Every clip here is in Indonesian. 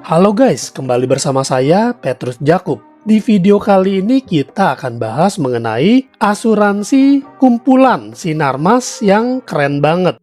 Halo guys, kembali bersama saya Petrus Jakub. Di video kali ini kita akan bahas mengenai asuransi kumpulan Sinarmas yang keren banget.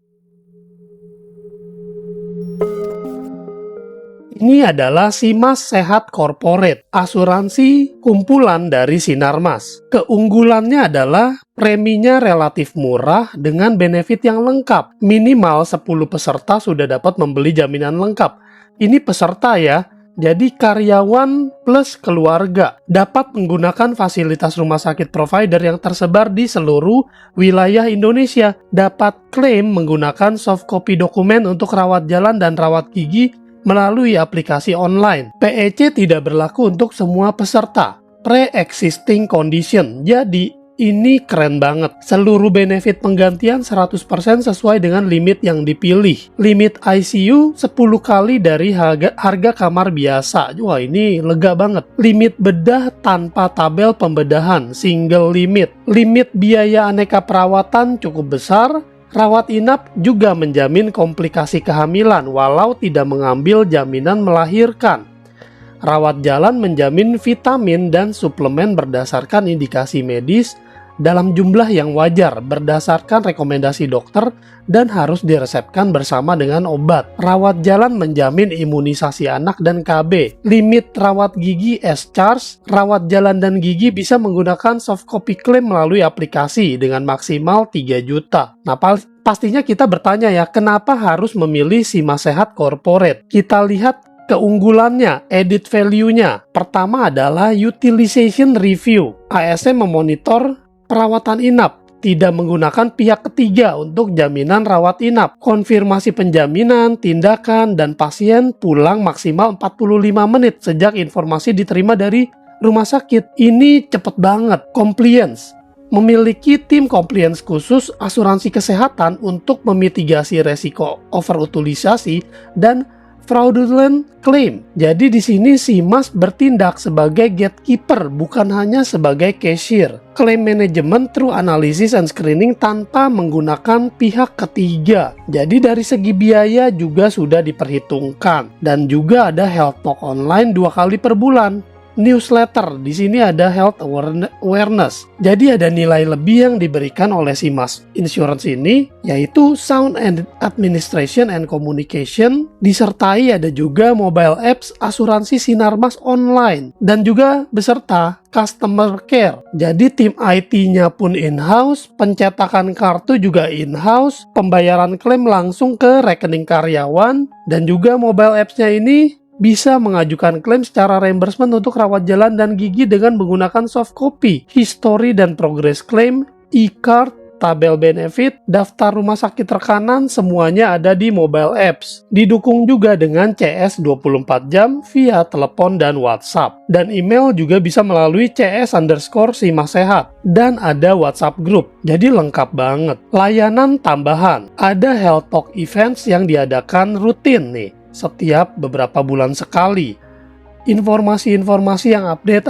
Ini adalah Simas Sehat Corporate, asuransi kumpulan dari Sinarmas. Keunggulannya adalah preminya relatif murah dengan benefit yang lengkap. Minimal 10 peserta sudah dapat membeli jaminan lengkap. Ini peserta ya, jadi karyawan plus keluarga dapat menggunakan fasilitas rumah sakit provider yang tersebar di seluruh wilayah Indonesia. Dapat klaim menggunakan soft copy dokumen untuk rawat jalan dan rawat gigi melalui aplikasi online. PEC tidak berlaku untuk semua peserta. Pre-existing condition. Jadi ini keren banget. Seluruh benefit penggantian 100% sesuai dengan limit yang dipilih. Limit ICU 10 kali dari harga kamar biasa. Wah, ini lega banget. Limit bedah tanpa tabel pembedahan, single limit. Limit biaya aneka perawatan cukup besar. Rawat inap juga menjamin komplikasi kehamilan walau tidak mengambil jaminan melahirkan. Rawat jalan menjamin vitamin dan suplemen berdasarkan indikasi medis dalam jumlah yang wajar berdasarkan rekomendasi dokter dan harus diresepkan bersama dengan obat. Rawat jalan menjamin imunisasi anak dan KB. Limit rawat gigi S-Charge, rawat jalan dan gigi bisa menggunakan soft copy claim melalui aplikasi dengan maksimal 3 juta. Nah, pastinya kita bertanya ya, kenapa harus memilih Simas Sehat Corporate? Kita lihat keunggulannya, added value-nya. Pertama adalah utilization review. ASN memonitor perawatan inap, tidak menggunakan pihak ketiga untuk jaminan rawat inap. Konfirmasi penjaminan, tindakan, dan pasien pulang maksimal 45 menit sejak informasi diterima dari rumah sakit. Ini cepet banget. Compliance. Memiliki tim compliance khusus asuransi kesehatan untuk memitigasi resiko overutilisasi dan fraudulent claim. Jadi di sini Simas bertindak sebagai gatekeeper, bukan hanya sebagai cashier. Claim management through analysis and screening tanpa menggunakan pihak ketiga. Jadi dari segi biaya juga sudah diperhitungkan. Dan juga ada health talk online 2 kali per bulan. Newsletter, di sini ada health awareness. Jadi ada nilai lebih yang diberikan oleh Simas Insurance ini, yaitu sound and administration and communication, disertai ada juga mobile apps asuransi Sinarmas online, dan juga beserta customer care. Jadi tim IT-nya pun in-house, pencetakan kartu juga in-house, pembayaran klaim langsung ke rekening karyawan, dan juga mobile apps-nya ini bisa mengajukan klaim secara reimbursement untuk rawat jalan dan gigi dengan menggunakan soft copy, history dan progress claim, e-card, tabel benefit, daftar rumah sakit rekanan, semuanya ada di mobile apps. Didukung juga dengan CS 24 jam via telepon dan WhatsApp. Dan email juga bisa melalui CS_Simas Sehat. Dan ada WhatsApp group, jadi lengkap banget. Layanan tambahan, ada health talk events yang diadakan rutin nih, setiap beberapa bulan sekali. Informasi-informasi yang update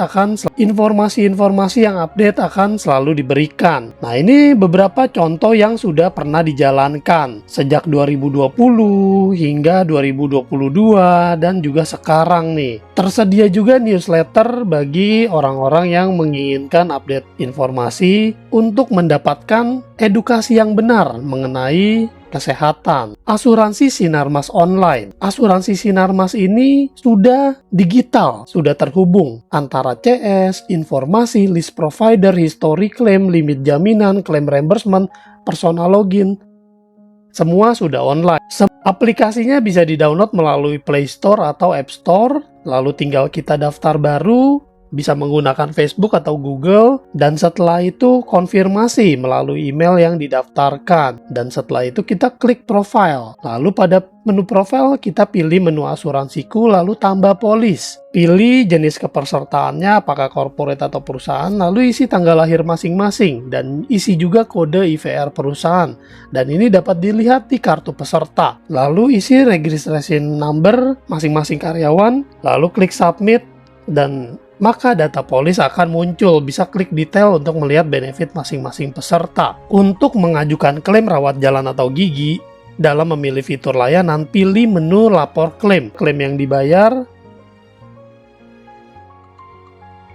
akan selalu diberikan. Nah, ini beberapa contoh yang sudah pernah dijalankan sejak 2020 hingga 2022 dan juga sekarang nih. Tersedia juga newsletter bagi orang-orang yang menginginkan update informasi untuk mendapatkan edukasi yang benar mengenai kesehatan. Asuransi Sinarmas online. Asuransi Sinarmas ini sudah digital, sudah terhubung antara CS, informasi, list provider, history claim, limit jaminan, claim reimbursement, personal login. Semua sudah online. Aplikasinya bisa di-download melalui Play Store atau App Store, lalu tinggal kita daftar baru, bisa menggunakan Facebook atau Google, dan setelah itu konfirmasi melalui email yang didaftarkan. Dan setelah itu kita klik profile. Lalu pada menu profile kita pilih menu asuransiku, lalu tambah polis. Pilih jenis kepesertaannya, apakah corporate atau perusahaan, lalu isi tanggal lahir masing-masing, dan isi juga kode IVR perusahaan. Dan ini dapat dilihat di kartu peserta. Lalu isi registration number masing-masing karyawan, lalu klik submit, dan maka data polis akan muncul. Bisa klik detail untuk melihat benefit masing-masing peserta. Untuk mengajukan klaim rawat jalan atau gigi, dalam memilih fitur layanan, pilih menu lapor klaim. Klaim yang dibayar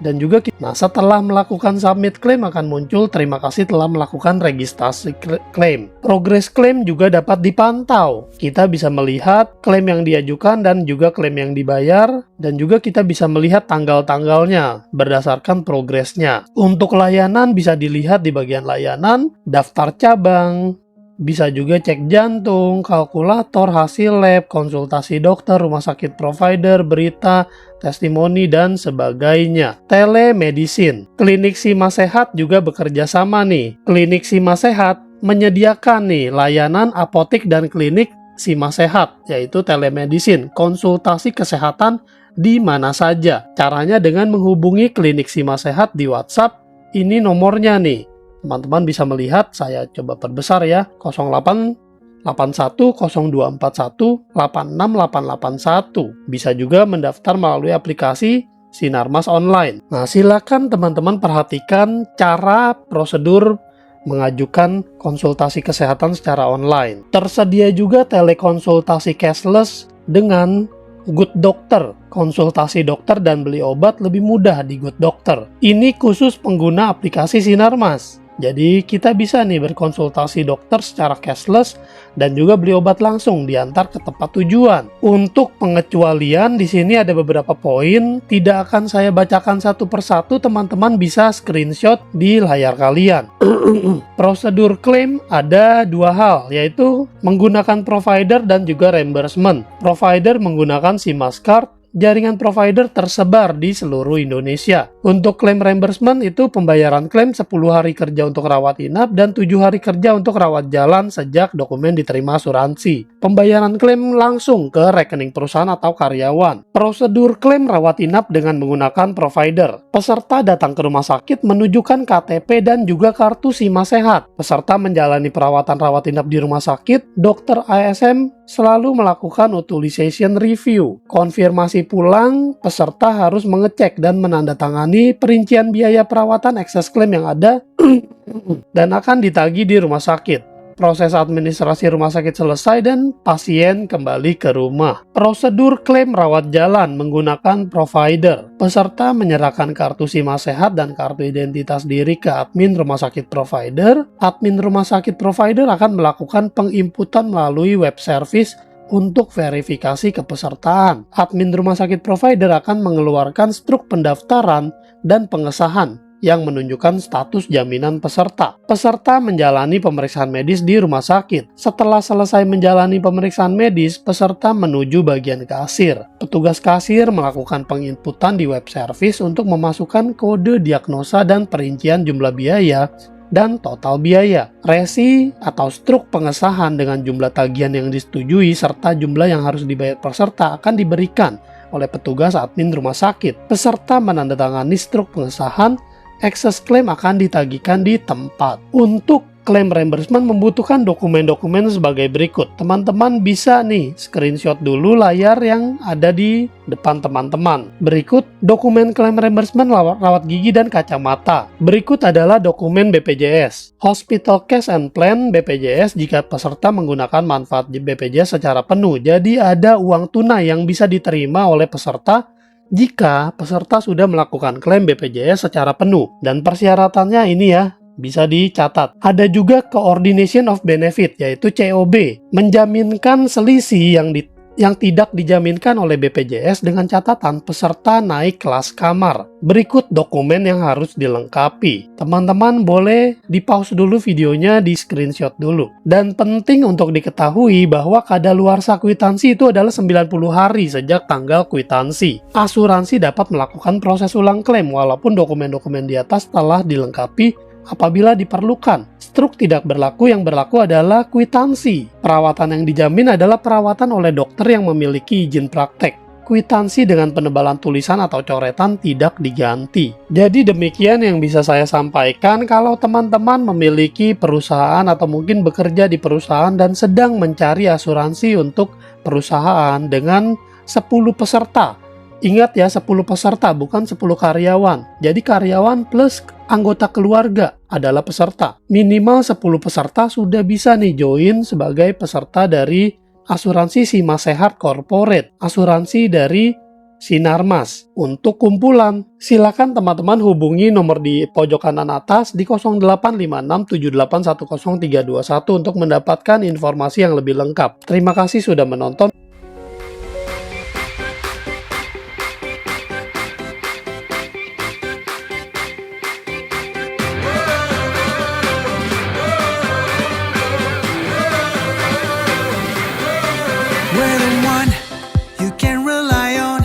Dan juga setelah melakukan submit klaim akan muncul terima kasih telah melakukan registrasi klaim. Progres klaim juga dapat dipantau. Kita bisa melihat klaim yang diajukan dan juga klaim yang dibayar, dan juga kita bisa melihat tanggal-tanggalnya berdasarkan progresnya. Untuk layanan bisa dilihat di bagian layanan, daftar cabang, bisa juga cek jantung, kalkulator, hasil lab, konsultasi dokter, rumah sakit provider, berita, testimoni, dan sebagainya. Telemedicine. Klinik Sima Sehat juga bekerja sama nih. Klinik Sima Sehat menyediakan nih layanan apotik dan klinik Sima Sehat, yaitu telemedicine, konsultasi kesehatan di mana saja. Caranya dengan menghubungi klinik Sima Sehat di WhatsApp. Ini nomornya nih. Teman-teman bisa melihat, saya coba perbesar ya, 08810241868881. Bisa juga mendaftar melalui aplikasi Sinarmas Online. Nah, silakan teman-teman perhatikan cara prosedur mengajukan konsultasi kesehatan secara online. Tersedia juga telekonsultasi cashless dengan Good Doctor. Konsultasi dokter dan beli obat lebih mudah di Good Doctor. Ini khusus pengguna aplikasi Sinarmas. Jadi kita bisa nih berkonsultasi dokter secara cashless dan juga beli obat langsung diantar ke tempat tujuan. Untuk pengecualian di sini ada beberapa poin, tidak akan saya bacakan satu persatu, teman-teman bisa screenshot di layar kalian. Prosedur klaim ada dua hal, yaitu menggunakan provider dan juga reimbursement. Provider menggunakan Simascard. Jaringan provider tersebar di seluruh Indonesia. Untuk klaim reimbursement itu pembayaran klaim 10 hari kerja untuk rawat inap dan 7 hari kerja untuk rawat jalan sejak dokumen diterima asuransi. Pembayaran klaim langsung ke rekening perusahaan atau karyawan. Prosedur klaim rawat inap dengan menggunakan provider. Peserta datang ke rumah sakit menunjukkan KTP dan juga kartu Sima Sehat. Peserta menjalani perawatan rawat inap di rumah sakit, dokter ASM selalu melakukan utilization review. Konfirmasi pulang, peserta harus mengecek dan menandatangani perincian biaya perawatan excess claim yang ada dan akan ditagih di rumah sakit. Proses administrasi rumah sakit selesai dan pasien kembali ke rumah. Prosedur klaim rawat jalan menggunakan provider. Peserta menyerahkan kartu Sima Sehat dan kartu identitas diri ke admin rumah sakit provider. Admin rumah sakit provider akan melakukan penginputan melalui web service untuk verifikasi kepesertaan. Admin rumah sakit provider akan mengeluarkan struk pendaftaran dan pengesahan yang menunjukkan status jaminan peserta. Peserta menjalani pemeriksaan medis di rumah sakit. Setelah selesai menjalani pemeriksaan medis, peserta menuju bagian kasir. Petugas kasir melakukan penginputan di web service untuk memasukkan kode diagnosa dan perincian jumlah biaya dan total biaya. Resi atau struk pengesahan dengan jumlah tagihan yang disetujui serta jumlah yang harus dibayar peserta akan diberikan oleh petugas admin rumah sakit. Peserta menandatangani struk pengesahan, excess claim akan ditagihkan di tempat. Untuk klaim reimbursement membutuhkan dokumen-dokumen sebagai berikut. Teman-teman bisa nih screenshot dulu layar yang ada di depan teman-teman. Berikut dokumen klaim reimbursement rawat gigi dan kacamata. Berikut adalah dokumen BPJS. Hospital Cash and Plan BPJS jika peserta menggunakan manfaat BPJS secara penuh. Jadi ada uang tunai yang bisa diterima oleh peserta jika peserta sudah melakukan klaim BPJS secara penuh. Dan persyaratannya ini ya, bisa dicatat. Ada juga Coordination of Benefit, yaitu COB, menjaminkan selisih yang tidak dijaminkan oleh BPJS dengan catatan peserta naik kelas kamar. Berikut dokumen yang harus dilengkapi. Teman-teman boleh di-pause dulu videonya, di screenshot dulu. Dan penting untuk diketahui bahwa kadaluarsa kwitansi itu adalah 90 hari sejak tanggal kwitansi. Asuransi dapat melakukan proses ulang klaim walaupun dokumen-dokumen di atas telah dilengkapi apabila diperlukan. Struk tidak berlaku, yang berlaku adalah kwitansi. Perawatan yang dijamin adalah perawatan oleh dokter yang memiliki izin praktek. Kwitansi dengan penebalan tulisan atau coretan tidak diganti. Jadi demikian yang bisa saya sampaikan. Kalau teman-teman memiliki perusahaan atau mungkin bekerja di perusahaan dan sedang mencari asuransi untuk perusahaan dengan 10 peserta. Ingat ya, 10 peserta bukan 10 karyawan. Jadi karyawan plus anggota keluarga adalah peserta. Minimal 10 peserta sudah bisa nih join sebagai peserta dari asuransi Sima Sehat Corporate. Asuransi dari Sinarmas untuk kumpulan. Silakan teman-teman hubungi nomor di pojok kanan atas di 0856781031 untuk mendapatkan informasi yang lebih lengkap. Terima kasih sudah menonton. We're the one you can rely on.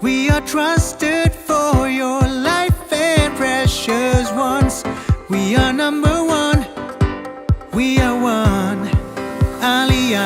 We are trusted for your life and precious ones. We are number one. We are one. Aliyah.